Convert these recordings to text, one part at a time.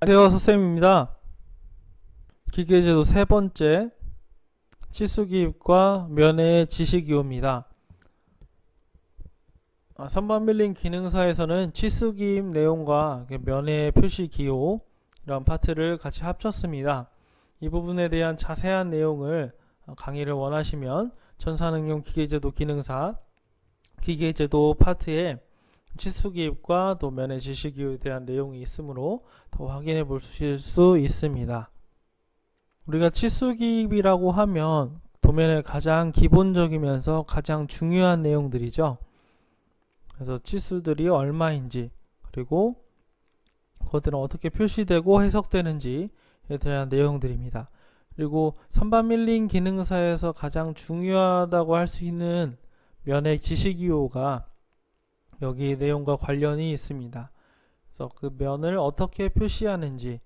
안녕하세요, 선생님입니다. 기계제도 세 번째, 치수기입과 면의 지시기호입니다. 선반 밀링 기능사에서는 치수기입 내용과 면의 표시기호 이런 파트를 같이 합쳤습니다. 이 부분에 대한 자세한 내용을 강의를 원하시면 전산응용 기계제도 기능사 기계제도 파트에 치수기입과 또 면의 지시기호에 대한 내용이 있으므로 더 확인해 보실 수 있습니다. 우리가 치수기입이라고 하면 도면의 가장 기본적이면서 가장 중요한 내용들이죠. 그래서 치수들이 얼마인지, 그리고 그것들은 어떻게 표시되고 해석되는지에 대한 내용들입니다. 그리고 선반 밀링 기능사에서 가장 중요하다고 할 수 있는 면의 지시기호가 여기 내용과 관련이 있습니다. 그래서 그 면을 어떻게 표시하는지,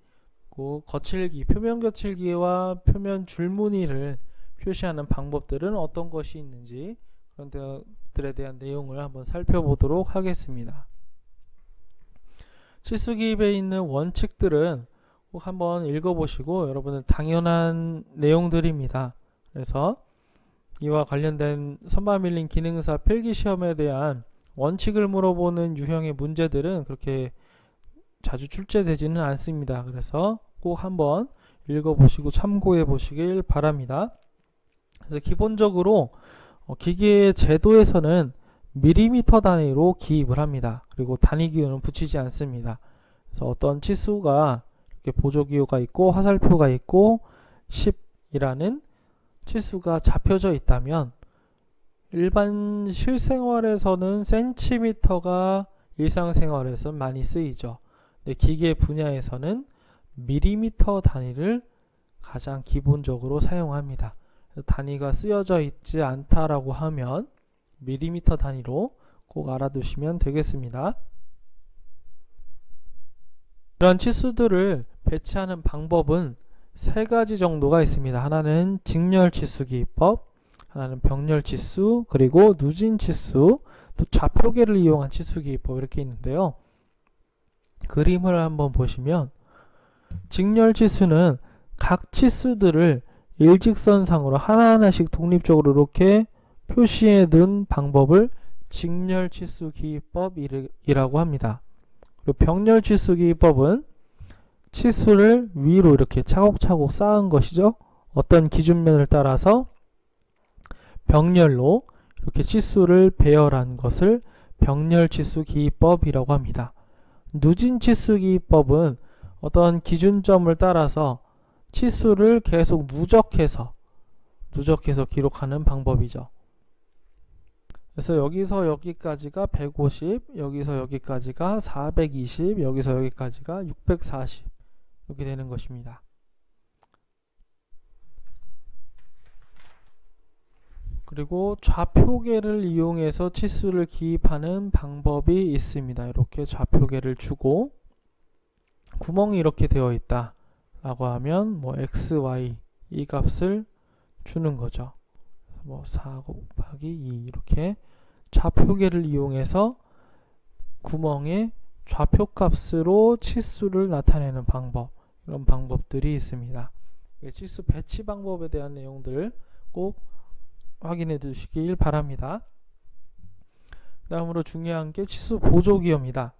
거칠기, 표면 거칠기와 표면 줄무늬를 표시하는 방법들은 어떤 것이 있는지 그런 것들에 대한 내용을 한번 살펴보도록 하겠습니다. 치수기입에 있는 원칙들은 꼭 한번 읽어보시고 여러분은 당연한 내용들입니다. 그래서 이와 관련된 선반 밀링 기능사 필기시험에 대한 원칙을 물어보는 유형의 문제들은 그렇게 자주 출제되지는 않습니다. 그래서 꼭 한번 읽어보시고 참고해 보시길 바랍니다. 그래서 기본적으로 기계 제도에서는 밀리미터 단위로 기입을 합니다. 그리고 단위 기호는 붙이지 않습니다. 그래서 어떤 치수가 이렇게 보조기호가 있고 화살표가 있고 10이라는 치수가 잡혀져 있다면 일반 실생활에서는 센티미터가 일상생활에서 많이 쓰이죠. 근데 기계 분야에서는 밀리미터 단위를 가장 기본적으로 사용합니다. 단위가 쓰여져 있지 않다라고 하면 밀리미터 단위로 꼭 알아두시면 되겠습니다. 이런 치수들을 배치하는 방법은 세 가지 정도가 있습니다. 하나는 직렬치수기법, 하나는 병렬치수, 그리고 누진치수, 또 좌표계를 이용한 치수기법 이렇게 있는데요. 그림을 한번 보시면 직렬치수는 각 치수들을 일직선상으로 하나하나씩 독립적으로 이렇게 표시해 둔 방법을 직렬치수기법이라고 합니다. 그리고 병렬치수기법은 치수를 위로 이렇게 차곡차곡 쌓은 것이죠. 어떤 기준면을 따라서 병렬로 이렇게 치수를 배열한 것을 병렬치수기법이라고 합니다. 누진치수기법은 어떤 기준점을 따라서 치수를 계속 누적해서 기록하는 방법이죠. 그래서 여기서 여기까지가 150, 여기서 여기까지가 420, 여기서 여기까지가 640 이렇게 되는 것입니다. 그리고 좌표계를 이용해서 치수를 기입하는 방법이 있습니다. 이렇게 좌표계를 주고 구멍이 이렇게 되어 있다 라고 하면 x, y 이 값을 주는 거죠. 4 곱하기 2 이렇게 좌표계를 이용해서 구멍의 좌표값으로 치수를 나타내는 방법, 이런 방법들이 있습니다. 치수 배치 방법에 대한 내용들 꼭 확인해 두시길 바랍니다. 다음으로 중요한 게 치수 보조기호입니다.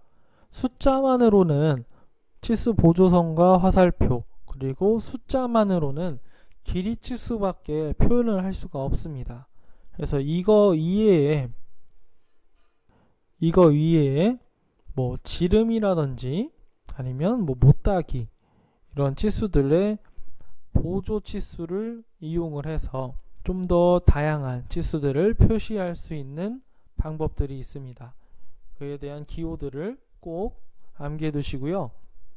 숫자만으로는 치수 보조선과 화살표, 그리고 숫자만으로는 길이 치수밖에 표현을 할 수가 없습니다. 그래서 이거 이외에 지름이라든지 아니면 못따기 이런 치수들의 보조 치수를 이용을 해서 좀 더 다양한 치수들을 표시할 수 있는 방법들이 있습니다. 그에 대한 기호들을 꼭 암기해 두시고요.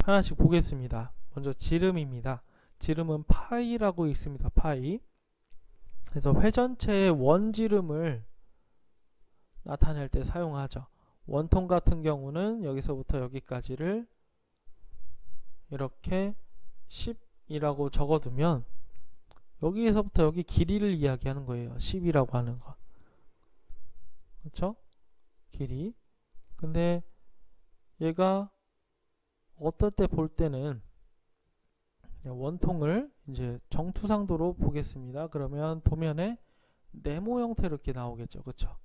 하나씩 보겠습니다. 먼저 지름입니다. 지름은 파이라고 있습니다. 파이. 그래서 회전체의 원지름을 나타낼 때 사용하죠. 원통 같은 경우는 여기서부터 여기까지를 이렇게 10이라고 적어두면 여기에서부터 여기 길이를 이야기하는 거예요. 10이라고 하는 거. 그렇죠? 길이. 근데 얘가 어떨 때 볼 때는 원통을 이제 정투상도로 보겠습니다. 그러면 도면에 네모 형태로 이렇게 나오겠죠. 그쵸?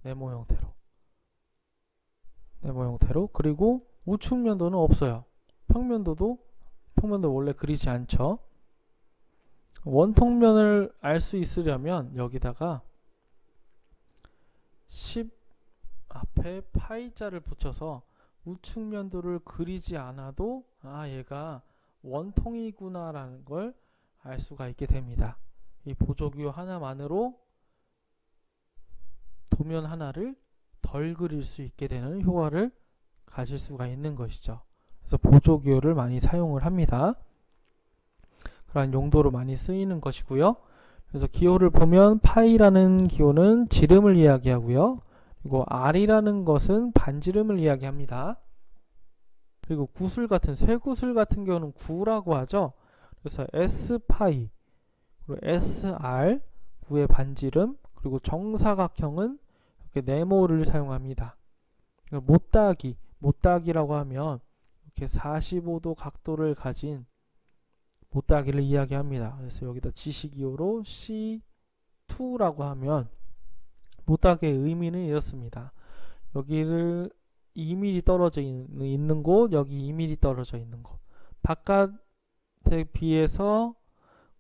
네모 형태로. 네모 형태로. 그리고 우측면도는 없어요. 평면도 원래 그리지 않죠. 원통면을 알 수 있으려면 여기다가 10 앞에 파이자를 붙여서 우측면도를 그리지 않아도 얘가 원통이구나 라는 걸 알 수가 있게 됩니다. 이 보조기호 하나만으로 도면 하나를 덜 그릴 수 있게 되는 효과를 가질 수가 있는 것이죠. 그래서 보조기호를 많이 사용을 합니다. 그런 용도로 많이 쓰이는 것이고요. 그래서 기호를 보면 파이라는 기호는 지름을 이야기하고요. 그리고 R이라는 것은 반지름을 이야기합니다. 그리고 구슬 같은 쇠구슬 같은 경우는 9라고 하죠. 그래서 S파이 그리고 SR 9의 반지름 그리고 정사각형은 이렇게 네모를 사용합니다. 못따기라고 하면 이렇게 45도 각도를 가진 못따기를 이야기합니다. 그래서 여기다 지시기호로 C2라고 하면 못따기의 의미는 이렇습니다. 여기를 2mm 떨어져 있는 곳, 여기 2mm 떨어져 있는 곳. 바깥에 비해서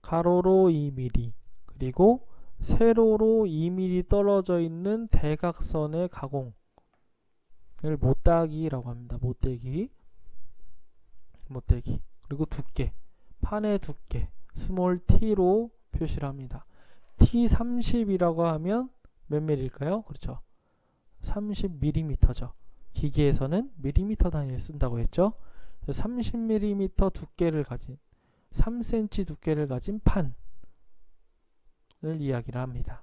가로로 2mm, 그리고 세로로 2mm 떨어져 있는 대각선의 가공을 못따기라고 합니다. 못대기. 그리고 두께, 판의 두께, 스몰 t로 표시를 합니다. T30이라고 하면 몇 mm일까요? 그렇죠. 30mm죠. 기계에서는 밀리미터 단위를 쓴다고 했죠. 30mm 두께를 가진 3cm 두께를 가진 판을 이야기를 합니다.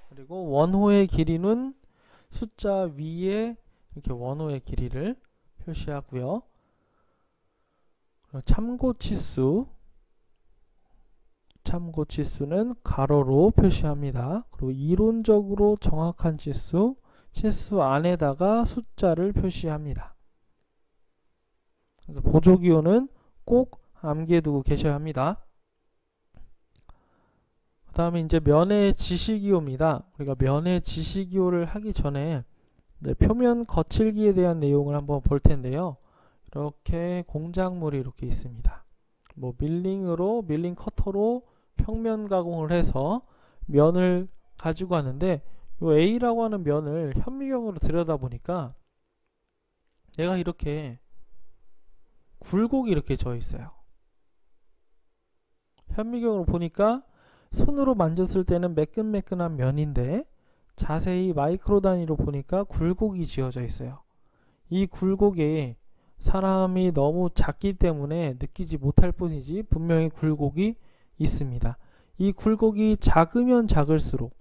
그리고 원호의 길이는 숫자 위에 이렇게 원호의 길이를 표시하고요. 참고치수는 가로로 표시합니다. 그리고 이론적으로 정확한 치수 안에다가 숫자를 표시합니다. 그래서 보조기호는 꼭 암기해 두고 계셔야 합니다. 그 다음에 이제 면의 지시기호입니다. 우리가 면의 지시기호를 하기 전에 표면 거칠기에 대한 내용을 한번 볼 텐데요. 이렇게 공작물이 이렇게 있습니다. 밀링 커터로 평면 가공을 해서 면을 가지고 왔는데 이 A라고 하는 면을 현미경으로 들여다보니까 얘가 이렇게 굴곡이 이렇게 져 있어요. 현미경으로 보니까 손으로 만졌을 때는 매끈매끈한 면인데 자세히 마이크로 단위로 보니까 굴곡이 지어져 있어요. 이 굴곡에 사람이 너무 작기 때문에 느끼지 못할 뿐이지 분명히 굴곡이 있습니다. 이 굴곡이 작으면 작을수록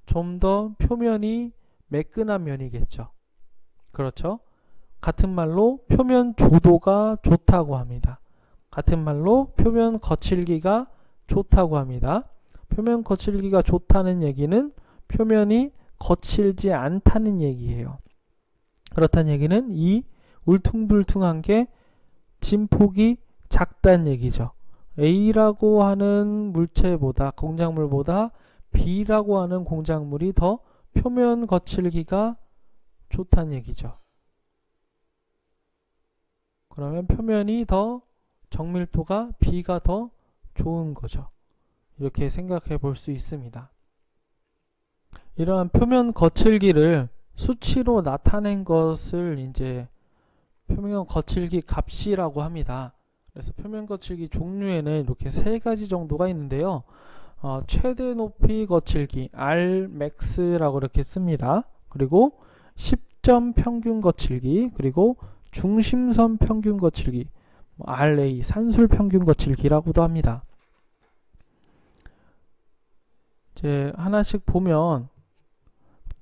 좀 더 표면이 매끈한 면이겠죠. 그렇죠? 같은 말로 표면 조도가 좋다고 합니다. 같은 말로 표면 거칠기가 좋다고 합니다. 표면 거칠기가 좋다는 얘기는 표면이 거칠지 않다는 얘기예요. 그렇다는 얘기는 이 울퉁불퉁한 게 진폭이 작다는 얘기죠. A라고 하는 물체보다 공작물보다 B라고 하는 공작물이 더 표면 거칠기가 좋다는 얘기죠. 그러면 표면이 더 정밀도가 B가 더 좋은 거죠. 이렇게 생각해 볼 수 있습니다. 이러한 표면 거칠기를 수치로 나타낸 것을 이제 표면 거칠기 값이라고 합니다. 그래서 표면 거칠기 종류에는 이렇게 세 가지 정도가 있는데요. 최대 높이 거칠기 Rmax라고 이렇게 씁니다. 그리고 10점 평균 거칠기, 그리고 중심선 평균 거칠기, RA 산술 평균 거칠기라고도 합니다. 이제 하나씩 보면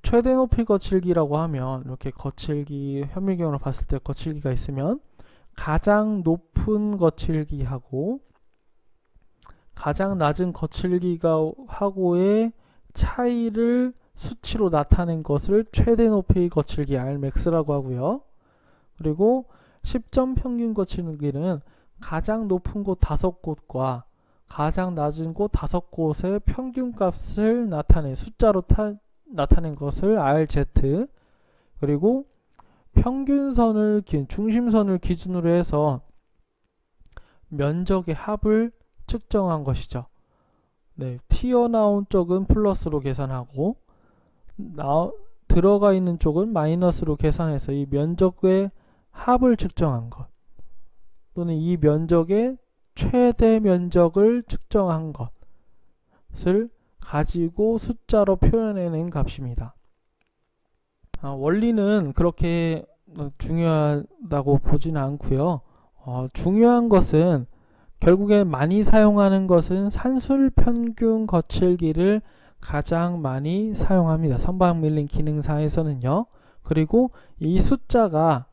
최대 높이 거칠기라고 하면 이렇게 거칠기 현미경으로 봤을 때 거칠기가 있으면 가장 높은 거칠기하고 가장 낮은 거칠기하고의 차이를 수치로 나타낸 것을 최대 높이 거칠기 Rmax라고 하고요. 그리고 10점 평균 거칠기는 가장 높은 곳 5곳과 가장 낮은 곳 5곳의 평균값을 나타낸 숫자로 나타낸 것을 RZ, 그리고 평균선을 중심선을 기준으로 해서 면적의 합을 측정한 것이죠. 네, 튀어나온 쪽은 플러스로 계산하고 들어가 있는 쪽은 마이너스로 계산해서 이 면적의 합을 측정한 것, 또는 이 면적의 최대 면적을 측정한 것을 가지고 숫자로 표현해낸 값입니다. 원리는 그렇게 중요하다고 보지는 않고요. 중요한 것은 결국에 많이 사용하는 것은 산술 평균 거칠기를 가장 많이 사용합니다. 선박 밀링 기능사에서는요. 그리고 이 숫자가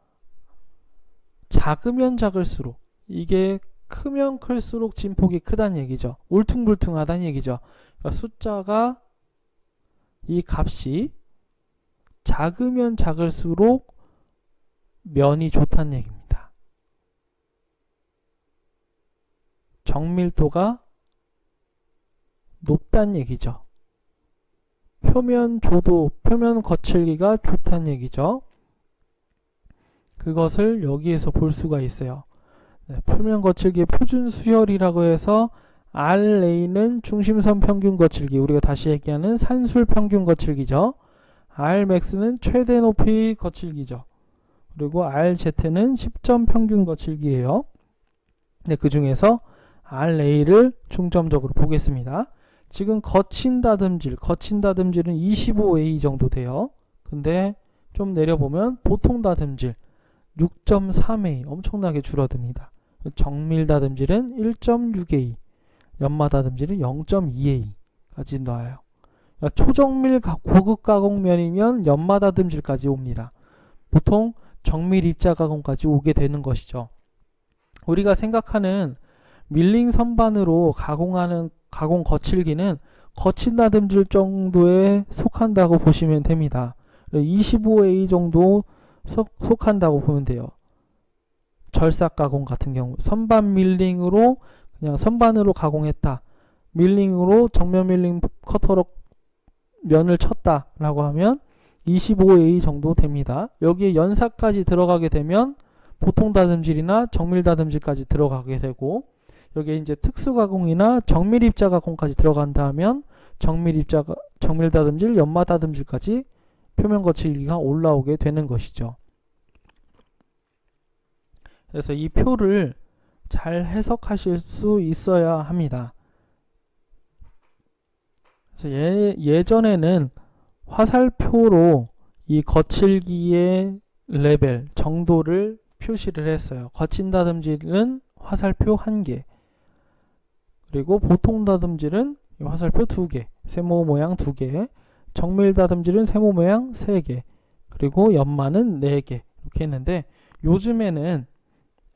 작으면 작을수록, 이게 크면 클수록 진폭이 크다는 얘기죠. 울퉁불퉁하다는 얘기죠. 그러니까 숫자가, 이 값이 작으면 작을수록 면이 좋다는 얘기입니다. 정밀도가 높다는 얘기죠. 표면 조도, 표면 거칠기가 좋다는 얘기죠. 그것을 여기에서 볼 수가 있어요. 네, 표면 거칠기의 표준 수열이라고 해서 RA는 중심선 평균 거칠기, 우리가 다시 얘기하는 산술 평균 거칠기죠. Rmax는 최대 높이 거칠기죠. 그리고 RZ는 10점 평균 거칠기예요. 네, 그 중에서 RA를 중점적으로 보겠습니다. 지금 거친 다듬질은 25A 정도 돼요. 근데 좀 내려보면 보통 다듬질 6.3A, 엄청나게 줄어듭니다. 정밀 다듬질은 1.6A, 연마 다듬질은 0.2A까지 나와요. 그러니까 초정밀 고급 가공면이면 연마 다듬질까지 옵니다. 보통 정밀 입자 가공까지 오게 되는 것이죠. 우리가 생각하는 밀링 선반으로 가공하는 가공 거칠기는 거친 다듬질 정도에 속한다고 보시면 됩니다. 25A 정도 속한다고 보면 돼요. 절삭 가공 같은 경우 선반 밀링으로 그냥 선반으로 가공했다, 밀링으로 정면 밀링 커터로 면을 쳤다 라고 하면 25A 정도 됩니다. 여기에 연사까지 들어가게 되면 보통 다듬질이나 정밀 다듬질까지 들어가게 되고, 여기에 이제 특수 가공이나 정밀 입자 가공까지 들어간다 하면 정밀 다듬질, 연마 다듬질까지 표면 거칠기가 올라오게 되는 것이죠. 그래서 이 표를 잘 해석하실 수 있어야 합니다. 그래서 예전에는 화살표로 이 거칠기의 레벨, 정도를 표시를 했어요. 거친 다듬질은 화살표 1개, 그리고 보통 다듬질은 화살표 2개, 세모 모양 2개, 정밀 다듬질은 세모 모양 3개, 그리고 연마는 4개, 이렇게 했는데 요즘에는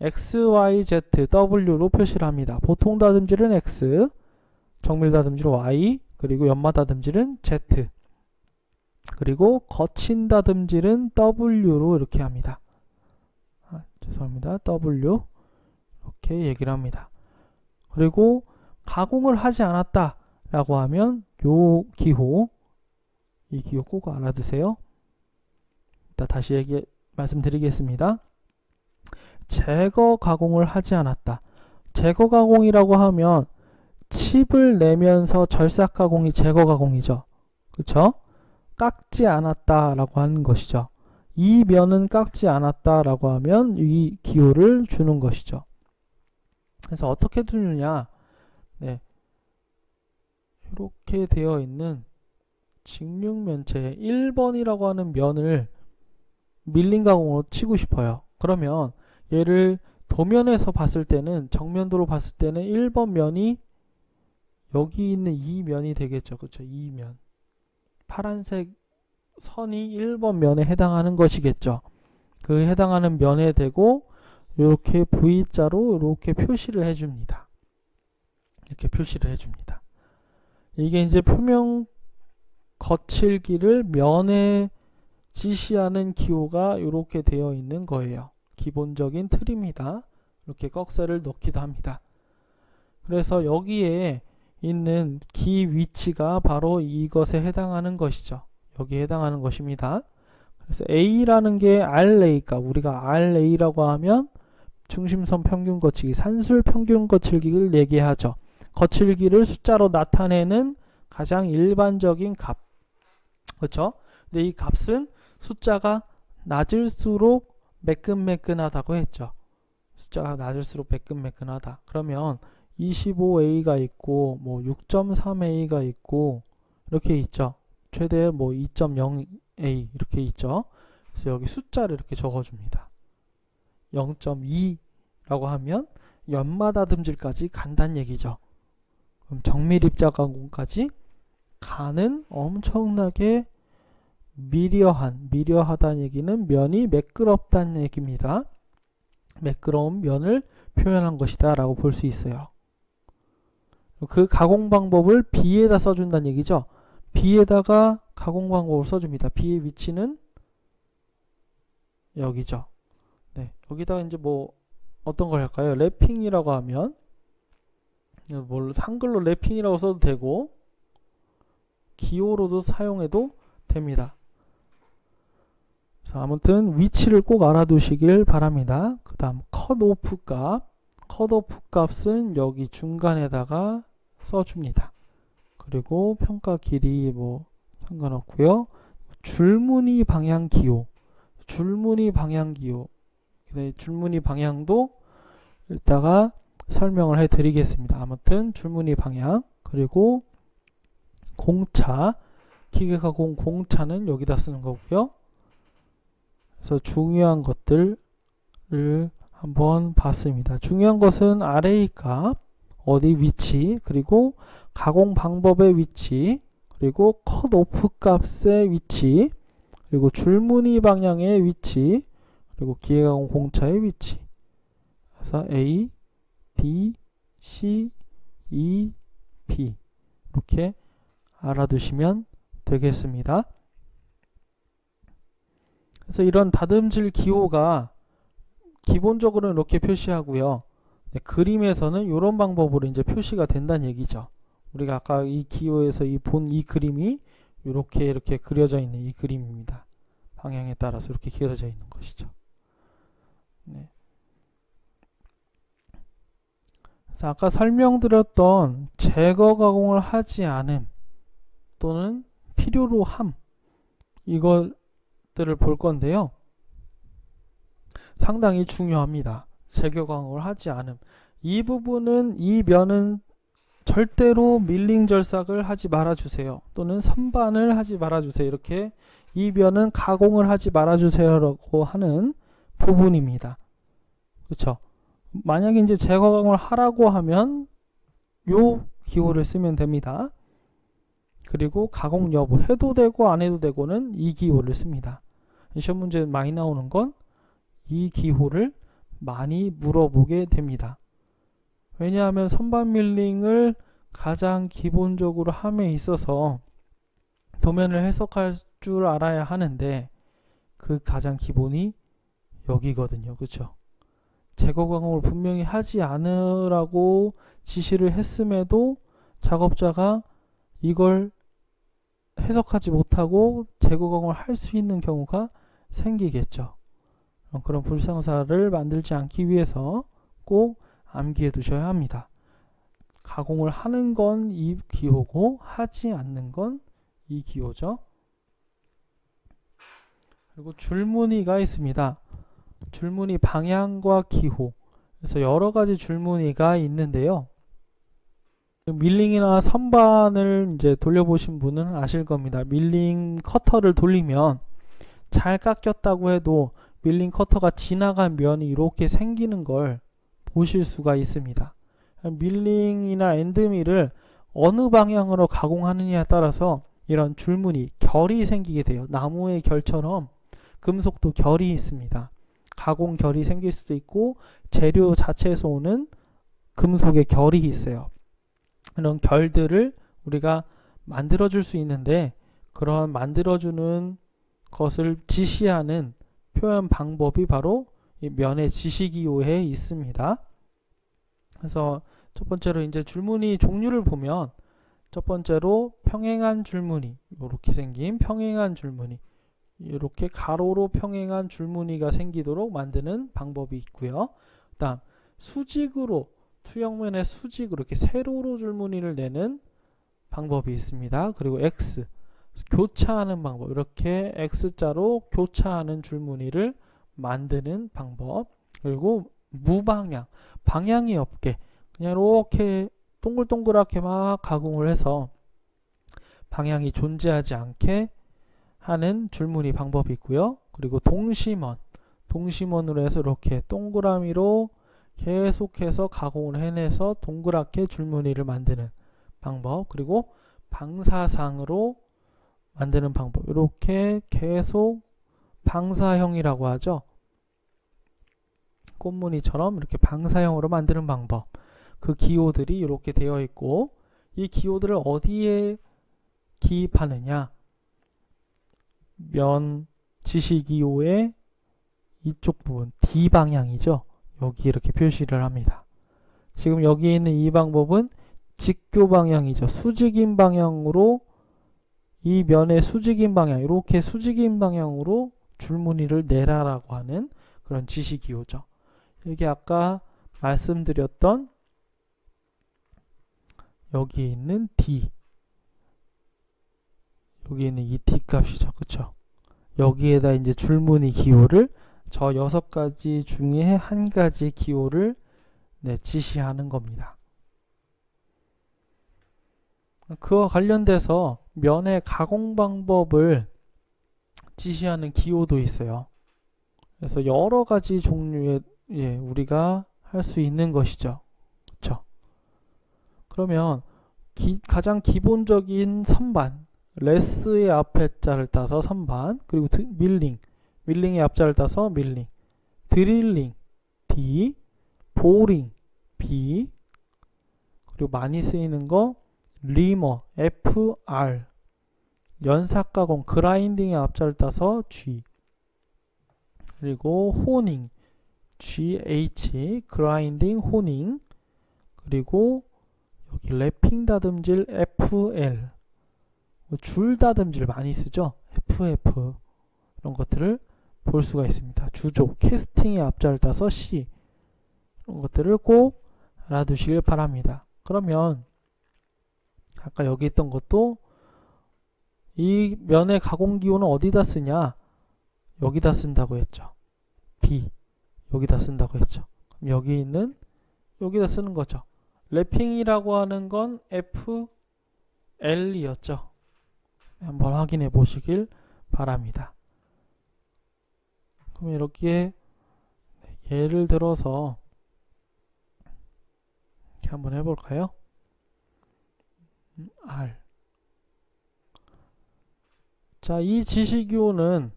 X, Y, Z, W로 표시를 합니다. 보통 다듬질은 X, 정밀 다듬질은 Y, 그리고 연마 다듬질은 Z, 그리고 거친 다듬질은 W로 이렇게 합니다. 죄송합니다. W 이렇게 얘기를 합니다. 그리고 가공을 하지 않았다 라고 하면 요 기호, 이 기호 꼭 알아두세요. 일단 다시 말씀드리겠습니다. 제거 가공을 하지 않았다. 제거 가공이라고 하면 칩을 내면서 절삭 가공이 제거 가공이죠. 그쵸? 깎지 않았다 라고 하는 것이죠. 이 면은 깎지 않았다 라고 하면 이 기호를 주는 것이죠. 그래서 어떻게 주느냐, 네, 이렇게 되어 있는 직육면체 1번이라고 하는 면을 밀링 가공으로 치고 싶어요. 그러면 얘를 도면에서 봤을 때는, 정면도로 봤을 때는 1번 면이 여기 있는 이 면이 되겠죠. 그렇죠? 이 면, 파란색 선이 1번 면에 해당하는 것이겠죠. 그 해당하는 면에 대고 이렇게 V자로 이렇게 표시를 해줍니다. 이렇게 표시를 해줍니다. 이게 이제 표면 거칠기를 면에 지시하는 기호가 이렇게 되어 있는 거예요. 기본적인 틀입니다. 이렇게 꺽쇠를 넣기도 합니다. 그래서 여기에 있는 기 위치가 바로 이것에 해당하는 것이죠. 여기에 해당하는 것입니다. 그래서 A라는 게 RA가, 우리가 RA라고 하면 중심선 평균 거칠기, 산술 평균 거칠기를 얘기하죠. 거칠기를 숫자로 나타내는 가장 일반적인 값. 그렇죠? 근데 이 값은 숫자가 낮을수록 매끈매끈하다고 했죠. 숫자가 낮을수록 매끈매끈하다. 그러면 25A가 있고 뭐 6.3A가 있고 이렇게 있죠. 최대 뭐 2.0A 이렇게 있죠. 그래서 여기 숫자를 이렇게 적어줍니다. 0.2라고 하면 연마다듬질까지 간다는 얘기죠. 그럼 정밀입자 가공까지 가는 엄청나게 미려하다는 얘기는 면이 매끄럽다는 얘기입니다. 매끄러운 면을 표현한 것이다 라고 볼 수 있어요. 그 가공 방법을 B에다 써준다는 얘기죠. B에다가 가공 방법을 써줍니다. B의 위치는 여기죠. 네, 여기다가 이제 뭐 어떤 걸 할까요? 랩핑이라고 하면 뭘 한글로 랩핑이라고 써도 되고 기호로도 사용해도 됩니다. 그래서 아무튼 위치를 꼭 알아두시길 바랍니다. 그 다음 컷오프 값, 컷오프 값은 여기 중간에다가 써줍니다. 그리고 평가 길이 뭐 상관없고요. 줄무늬 방향 기호, 줄무늬 방향 기호, 줄무늬 방향도 이따가 설명을 해 드리겠습니다. 아무튼 줄무늬 방향, 그리고 공차, 기계가공 공차는 여기다 쓰는 거고요. 그래서 중요한 것들을 한번 봤습니다. 중요한 것은 RA 값, 어디 위치, 그리고 가공 방법의 위치, 그리고 컷오프 값의 위치, 그리고 줄무늬 방향의 위치, 그리고 기계가공 공차의 위치. 그래서 A, D, C, E, B 이렇게 알아두시면 되겠습니다. 그래서 이런 다듬질 기호가 기본적으로 이렇게 표시하고요. 네, 그림에서는 이런 방법으로 이제 표시가 된다는 얘기죠. 우리가 아까 이 기호에서 본 이 그림이 이렇게 그려져 있는 이 그림입니다. 방향에 따라서 이렇게 그려져 있는 것이죠. 네. 그래서 아까 설명드렸던 제거 가공을 하지 않음 또는 필요로 함, 이것들을 볼 건데요. 상당히 중요합니다. 제거 가공을 하지 않음. 이 부분은, 이 면은 절대로 밀링 절삭을 하지 말아주세요. 또는 선반을 하지 말아주세요. 이렇게 이 면은 가공을 하지 말아주세요라고 하는 부분입니다. 그렇죠? 만약에 이제 제거 가공을 하라고 하면 요 기호를 쓰면 됩니다. 그리고 가공 여부, 해도 되고 안 해도 되고는 이 기호를 씁니다. 시험 문제 많이 나오는 건 이 기호를 많이 물어보게 됩니다. 왜냐하면 선반 밀링을 가장 기본적으로 함에 있어서 도면을 해석할 줄 알아야 하는데 그 가장 기본이 여기거든요. 그렇죠? 제거 가공을 분명히 하지 않으라고 지시를 했음에도 작업자가 이걸 해석하지 못하고 제거 가공을 할 수 있는 경우가 생기겠죠. 그런 불상사를 만들지 않기 위해서 꼭 암기해 두셔야 합니다. 가공을 하는 건 이 기호고 하지 않는 건 이 기호죠. 그리고 줄무늬가 있습니다. 줄무늬 방향과 기호. 그래서 여러 가지 줄무늬가 있는데요. 밀링이나 선반을 이제 돌려보신 분은 아실 겁니다. 밀링 커터를 돌리면 잘 깎였다고 해도 밀링 커터가 지나간 면이 이렇게 생기는 걸 보실 수가 있습니다. 밀링이나 엔드밀을 어느 방향으로 가공하느냐에 따라서 이런 줄무늬, 결이 생기게 돼요. 나무의 결처럼 금속도 결이 있습니다. 가공 결이 생길 수도 있고 재료 자체에서 오는 금속의 결이 있어요. 이런 결들을 우리가 만들어 줄 수 있는데 그러한 만들어 주는 것을 지시하는 표현 방법이 바로 이 면의 지시기호에 있습니다. 그래서 첫 번째로 이제 줄무늬 종류를 보면 첫 번째로 평행한 줄무늬, 이렇게 생긴 평행한 줄무늬, 이렇게 가로로 평행한 줄무늬가 생기도록 만드는 방법이 있고요. 그 다음 수직으로, 투영면에 수직으로 이렇게 세로로 줄무늬를 내는 방법이 있습니다. 그리고 X, 교차하는 방법, 이렇게 X자로 교차하는 줄무늬를 만드는 방법. 그리고 무방향, 방향이 없게 그냥 이렇게 동글동글하게 막 가공을 해서 방향이 존재하지 않게 하는 줄무늬 방법이 있고요. 그리고 동심원, 동심원으로 해서 이렇게 동그라미로 계속해서 가공을 해내서 동그랗게 줄무늬를 만드는 방법. 그리고 방사상으로 만드는 방법, 이렇게 계속 방사형이라고 하죠. 꽃무늬처럼 이렇게 방사형으로 만드는 방법. 그 기호들이 이렇게 되어 있고, 이 기호들을 어디에 기입하느냐, 면 지시기호의 이쪽 부분 D 방향이죠. 여기 이렇게 표시를 합니다. 지금 여기 있는 이 방법은 직교 방향이죠. 수직인 방향으로, 이 면의 수직인 방향, 이렇게 수직인 방향으로 줄무늬를 내라라고 하는 그런 지시기호죠. 이게 아까 말씀드렸던 여기 있는 D, 여기 있는 이 D 값이죠. 그쵸? 여기에다 이제 줄무늬 기호를 저 6가지 중에 한 가지 기호를 지시하는 겁니다. 그와 관련돼서 면의 가공 방법을 지시하는 기호도 있어요. 그래서 여러 가지 종류의 우리가 할 수 있는 것이죠. 그렇죠? 그러면 가장 기본적인 선반, 레스의 앞에 자를 따서 선반, 그리고 밀링, 밀링의 앞자를 따서 밀링, 드릴링 D, 보링 B, 그리고 많이 쓰이는 거 리머 FR, 연삭가공 그라인딩의 앞자를 따서 G, 그리고 호닝 GH, 그라인딩 호닝, 그리고 여기 랩핑 다듬질 FL, 줄 다듬질 많이 쓰죠. FF, 이런 것들을 볼 수가 있습니다. 주조 캐스팅의 앞자를 따서 C, 이런 것들을 꼭 알아두시길 바랍니다. 그러면 아까 여기 있던 것도 이 면의 가공 기호는 어디다 쓰냐? 여기다 쓴다고 했죠. B, 여기다 쓴다고 했죠. 그럼 여기 있는 여기다 쓰는 거죠. 랩핑이라고 하는 건 FL이었죠. 한번 확인해 보시길 바랍니다. 그럼 이렇게 예를 들어서 이렇게 한번 해볼까요? R. 자, 이 지시기호는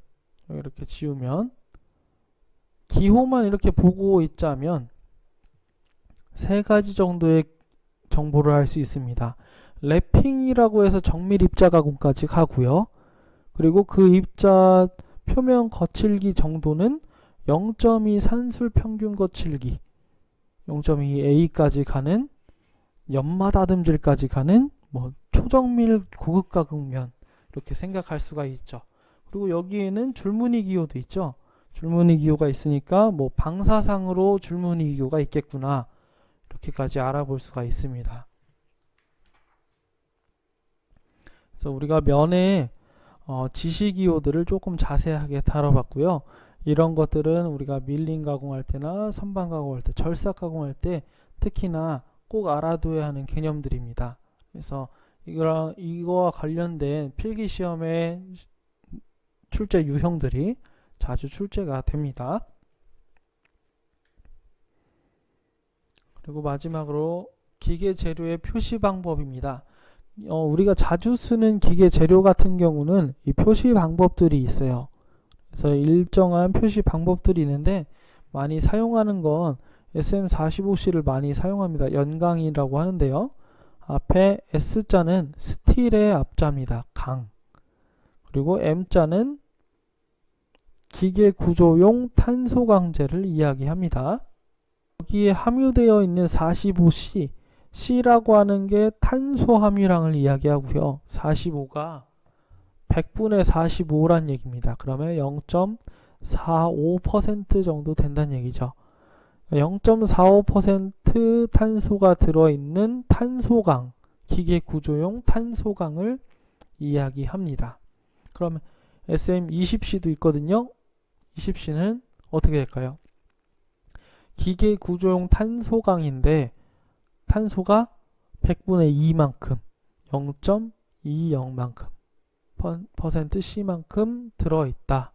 이렇게 지우면 기호만 이렇게 보고 있자면 3가지 정도의 정보를 알 수 있습니다. 랩핑이라고 해서 정밀 입자 가공까지 가고요. 그리고 그 입자 표면 거칠기 정도는 0.2 산술 평균 거칠기, 0.2 A까지 가는, 연마 다듬질까지 가는 초정밀 고급 가공면, 이렇게 생각할 수가 있죠. 그리고 여기에는 줄무늬 기호도 있죠. 줄무늬 기호가 있으니까 방사상으로 줄무늬 기호가 있겠구나, 이렇게까지 알아볼 수가 있습니다. 그래서 우리가 면의 지시기호들을 조금 자세하게 다뤄봤고요. 이런 것들은 우리가 밀링 가공할 때나 선반 가공할 때, 절삭 가공할 때 특히나 꼭 알아둬야 하는 개념들입니다. 그래서 이거와 관련된 필기시험의 출제 유형들이 자주 출제가 됩니다. 그리고 마지막으로 기계 재료의 표시 방법입니다. 우리가 자주 쓰는 기계 재료 같은 경우는 이 표시 방법들이 있어요. 그래서 일정한 표시 방법들이 있는데 많이 사용하는 건 SM45C를 많이 사용합니다. 연강이라고 하는데요. 앞에 S자는 스틸의 앞자입니다. 강. 그리고 M자는 기계 구조용 탄소 강제를 이야기합니다. 여기에 함유되어 있는 45C, C라고 하는 게 탄소 함유량을 이야기하고요. 45가 100분의 45란 얘기입니다. 그러면 0.45% 정도 된다는 얘기죠. 0.45% 탄소가 들어있는 탄소강, 기계 구조용 탄소강을 이야기합니다. 그러면 SM20C도 있거든요. 20C는 어떻게 될까요? 기계 구조용 탄소강인데 탄소가 100분의 2만큼, 0.20만큼, %C만큼 들어있다.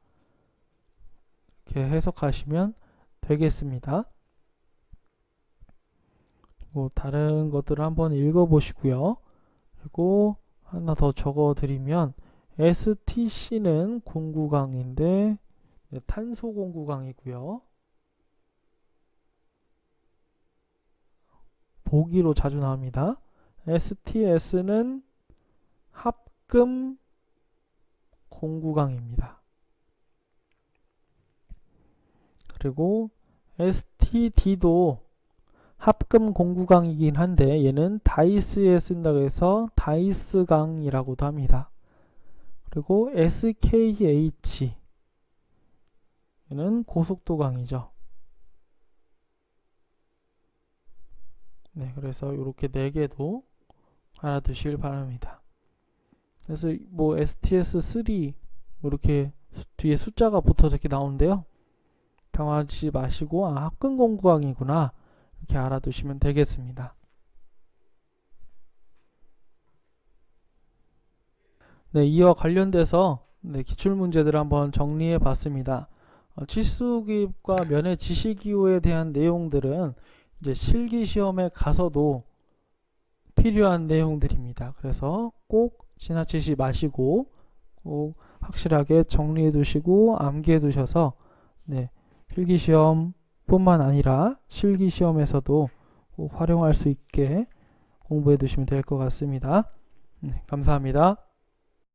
이렇게 해석하시면 되겠습니다. 그리고 다른 것들을 한번 읽어보시고요. 그리고 하나 더 적어드리면 STC는 공구강인데 탄소 공구강이고요. 보기로 자주 나옵니다. STS는 합금 공구강입니다. 그리고 STD도 합금 공구강이긴 한데 얘는 다이스에 쓴다고 해서 다이스강이라고도 합니다. 그리고 SKH 얘는 고속도강이죠. 네, 그래서 이렇게 4개도 알아두시길 바랍니다. 그래서 뭐 STS3 이렇게 뒤에 숫자가 붙어서 이렇게 나오는데요. 당황하지 마시고 합금 공구강이구나 이렇게 알아두시면 되겠습니다. 네, 이와 관련돼서 기출문제들을 한번 정리해 봤습니다. 치수기입과 면의 지시기호에 대한 내용들은 이제 실기시험에 가서도 필요한 내용들입니다. 그래서 꼭 지나치지 마시고 꼭 확실하게 정리해 두시고 암기해 두셔서 필기시험 뿐만 아니라 실기시험에서도 꼭 활용할 수 있게 공부해 두시면 될 것 같습니다. 감사합니다.